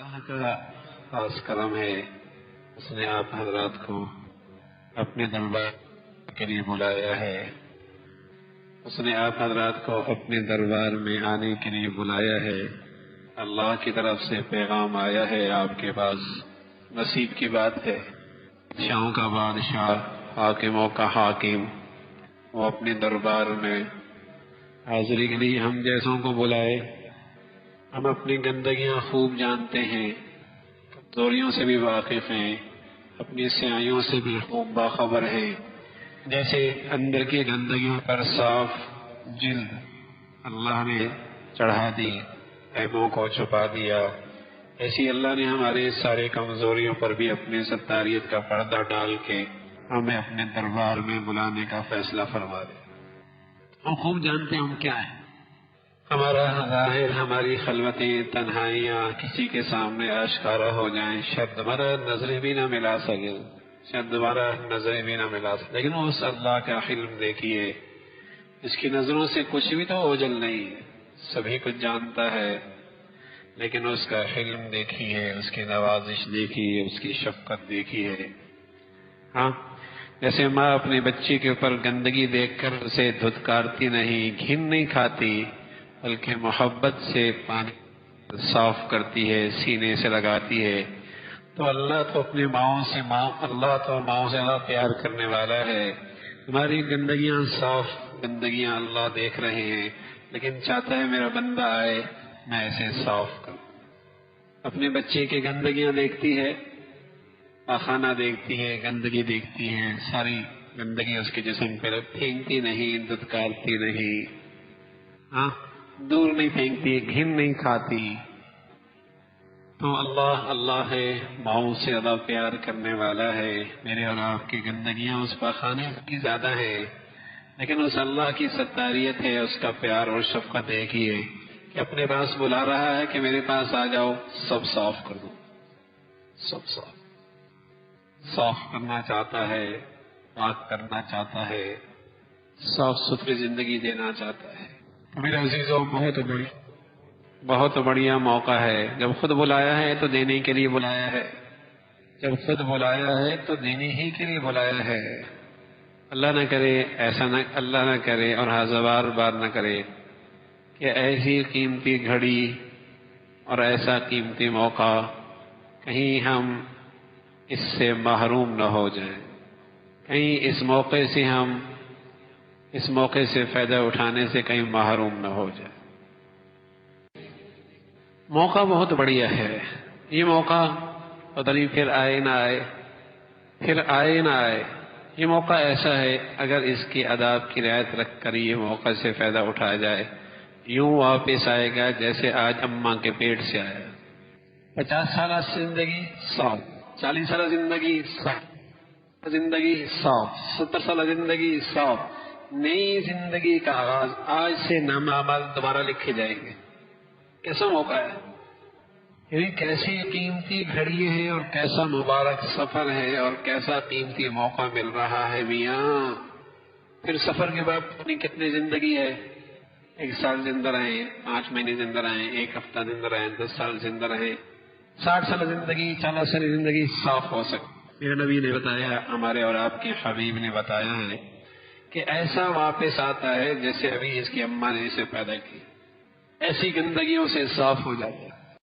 اللہ کا خاص کرم ہے، اس نے آپ حضرات کو اپنے دربار کے لیے بلایا ہے، اس نے آپ حضرات کو اپنے دربار میں آنے کے لیے بلایا ہے۔ اللہ کی طرف سے پیغام آیا ہے آپ کے پاس، نصیب کی بات ہے۔ بادشاہوں کا بادشاہ، حاکموں کا حاکم، وہ اپنے دربار میں حاضری کے لیے ہم جیسوں کو بلائے۔ ہم اپنی گندگیاں خوب جانتے ہیں، کمزوریوں سے بھی واقف ہیں، اپنی سیاہیوں سے بھی خوب باخبر ہیں۔ جیسے اندر کی گندگیوں پر صاف جلد اللہ نے چڑھا دی، عیبوں کو چھپا دیا، ایسی اللہ نے ہمارے سارے کمزوریوں پر بھی اپنے ستاریت کا پردہ ڈال کے ہمیں اپنے دربار میں بلانے کا فیصلہ فرما دیا۔ ہم خوب جانتے ہیں ہم کیا ہیں، ہمارا ظاہر، ہماری خلوتیں، تنہائیاں کسی کے سامنے آشکارا ہو جائیں، شاید ہمارا نظریں بھی نہ ملا سکے، شاید ہمارا نظریں بھی نہ ملا سکے، لیکن اس اللہ کا علم دیکھیے، اس کی نظروں سے کچھ بھی تو اوجھل نہیں ہے، سبھی کچھ جانتا ہے، لیکن اس کا علم دیکھیے، اس کی نوازش دیکھیے، اس کی شفقت دیکھیے۔ ہاں، جیسے ماں اپنے بچے کے اوپر گندگی دیکھ کر اسے دھتکارتی نہیں، گھن نہیں کھاتی، بلکہ محبت سے پانی صاف کرتی ہے، سینے سے لگاتی ہے، تو اللہ تو اپنی ماؤں سے اللہ تو ماؤں سے زیادہ پیار کرنے والا ہے۔ ہماری گندگیاں، صاف گندگیاں اللہ دیکھ رہے ہیں، لیکن چاہتا ہے میرا بندہ آئے، میں اسے صاف کروں۔ اپنے بچے کی گندگیاں دیکھتی ہے، پاخانہ دیکھتی ہے، گندگی دیکھتی ہے، ساری گندگی اس کے جسم پہ پھینکتی نہیں، دھتکارتی نہیں، ہاں، دور نہیں پھینکتی، گھن نہیں کھاتی۔ تو اللہ ہے، ماؤں سے زیادہ پیار کرنے والا ہے۔ میرے اور آپ کی گندگیاں اس پاخانے کی زیادہ ہے، لیکن اس اللہ کی ستاریت ہے، اس کا پیار اور شفقت ایک ہی ہے کہ اپنے پاس بلا رہا ہے کہ میرے پاس آ جاؤ، سب صاف کر دو، سب صاف کرنا چاہتا ہے، پاک کرنا چاہتا ہے، صاف ستھری زندگی دینا چاہتا ہے۔ میرے عزیزوں، بہت بڑھیا موقع ہے، جب خود بلایا ہے تو دینے کے لیے بلایا ہے، جب خود بلایا ہے تو دینے ہی کے لیے بلایا ہے۔ اللہ نہ کرے ایسا، نہ اللہ نہ کرے اور ہزار بار نہ کرے کہ ایسی قیمتی گھڑی اور ایسا قیمتی موقع کہیں ہم اس سے محروم نہ ہو جائیں، کہیں اس موقع سے فائدہ اٹھانے سے کہیں محروم نہ ہو جائے۔ موقع بہت بڑھیا ہے، یہ موقع پتہ نہیں پھر آئے نہ آئے، پھر آئے نہ آئے۔ یہ موقع ایسا ہے، اگر اس کی آداب کی رعایت رکھ کر یہ موقع سے فائدہ اٹھایا جائے، یوں واپس آئے گا جیسے آج اماں کے پیٹ سے آیا۔ 50 سالہ زندگی صاف، 40 سالہ زندگی صاف، زندگی صاف، 70 سالہ زندگی صاف، نئی زندگی کا آغاز آج سے نامہ اعمال دوبارہ لکھے جائیں گے۔ کیسا موقع ہے، یعنی کیسی قیمتی گھڑی ہے اور کیسا مبارک سفر ہے اور کیسا قیمتی موقع مل رہا ہے میاں۔ پھر سفر کے بعد اپنی کتنی زندگی ہے، 1 سال زندہ رہیں، 5 مہینے زندہ رہیں، 1 ہفتہ زندہ رہیں، 10 سال زندہ رہیں، 60 سال زندگی، 40 سال زندگی صاف ہو سکتی۔ میرے نبی نے بتایا، ہمارے اور آپ کے حبیب نے بتایا ہے کہ ایسا واپس آتا ہے جیسے ابھی اس کی اماں نے اسے پیدا کی، ایسی گندگیوں سے صاف ہو جاتا ہے۔